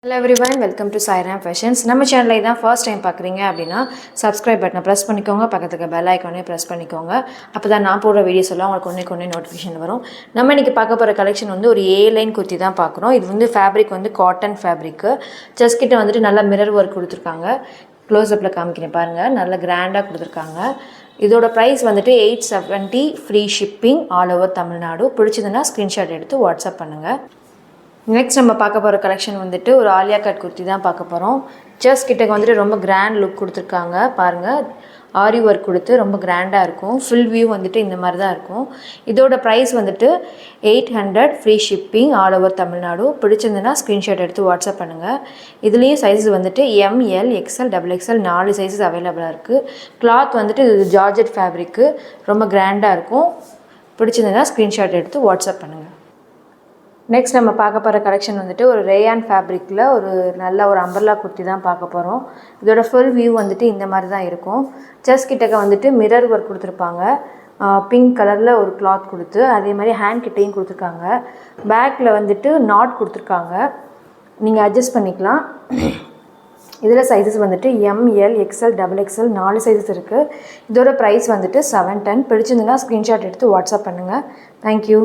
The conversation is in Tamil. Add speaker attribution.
Speaker 1: Hello everyone, welcome to Sairam Fashions. நம்ம சேனலை தான் ஃபர்ஸ்ட் டைம் பார்க்குறீங்க அப்படின்னா சப்ஸ்கிரைப் பட்டனை ப்ரெஸ் பண்ணிக்கோங்க, பக்கத்துக்கு பெல் ஐக்கானே ப்ரெஸ் பண்ணிக்கோங்க. அப்போ தான் நான் போடுற வீடியோஸ் எல்லாம் உங்களுக்கு ஒன்றே நோட்டிஃபிகேஷன் வரும். நம்ம இன்றைக்கி பார்க்க போகிற கலெக்ஷன் வந்து ஒரு ஏ லைன் குர்த்தி தான் பார்க்குறோம். இது வந்து ஃபேப்ரிக் வந்து காட்டன் ஃபேப்ரிக்கு. செஸ்ட் கிட்ட வந்துட்டு நல்லா மிரர் ஒர்க் கொடுத்துருக்காங்க. க்ளோஸ்அப்பில் காமிக்கிறேன் பாருங்கள், நல்லா கிராண்டாக கொடுத்துருக்காங்க. இதோட ப்ரைஸ் வந்துட்டு 870, free shipping all over Tamil Nadu. பிடிச்சதுன்னா ஸ்க்ரீன்ஷாட் எடுத்து வாட்ஸ்அப் பண்ணுங்கள். நெக்ஸ்ட் நம்ம பார்க்க போகிற கலெக்ஷன் வந்துட்டு ஒரு ஆலியா கட் குர்த்தி தான் பார்க்க போகிறோம். செஸ்ட் கிட்டக்கு வந்துட்டு ரொம்ப கிராண்ட் லுக் கொடுத்துருக்காங்க பாருங்கள். ஆரி ஒர்க் கொடுத்து ரொம்ப கிராண்டாக இருக்கும். ஃபுல் வியூ வந்துட்டு இந்த மாதிரி தான் இருக்கும். இதோட ப்ரைஸ் வந்துட்டு 800, free shipping all over Tamil Nadu. பிடிச்சிருந்துன்னா ஸ்க்ரீன்ஷாட் எடுத்து வாட்ஸ்அப் பண்ணுங்கள். இதுலேயும் சைஸஸ் வந்துட்டு ML, XL, XXL 4 சைஸஸ் அவைலபிளாக இருக்குது. கிளாத் வந்துட்டு இது ஜார்ஜெட் ஃபேப்ரிக்கு, ரொம்ப கிராண்டாக இருக்கும். பிடிச்சிருந்துன்னா ஸ்க்ரீன்ஷாட் எடுத்து வாட்ஸ்அப் பண்ணுங்கள். நெக்ஸ்ட் நம்ம பார்க்க போகிற கலெக்ஷன் வந்துட்டு ஒரு ரேயான் ஃபேப்ரிக்கில் ஒரு நல்ல ஒரு அம்பர்லா குர்த்தி தான் பார்க்க போகிறோம். இதோட ஃபுல் வியூ வந்துட்டு இந்த மாதிரி தான் இருக்கும். செஸ்ட் கிட்டக்க வந்துட்டு மிரர் ஒர்க் கொடுத்துருப்பாங்க. பிங்க் கலரில் ஒரு கிளாத் கொடுத்து, அதே மாதிரி ஹேண்ட் கிட்டையும் கொடுத்துருக்காங்க. பேக்கில் வந்துட்டு நாட் கொடுத்துருக்காங்க, நீங்கள் அட்ஜஸ்ட் பண்ணிக்கலாம். இதில் சைஸஸ் வந்துட்டு ML, XL, XXL 4 சைஸஸ் இருக்குது. இதோட ப்ரைஸ் வந்துட்டு 710. பிடிச்சிருந்துன்னா ஸ்க்ரீன்ஷாட் எடுத்து வாட்ஸ்அப் பண்ணுங்கள். தேங்க்யூ.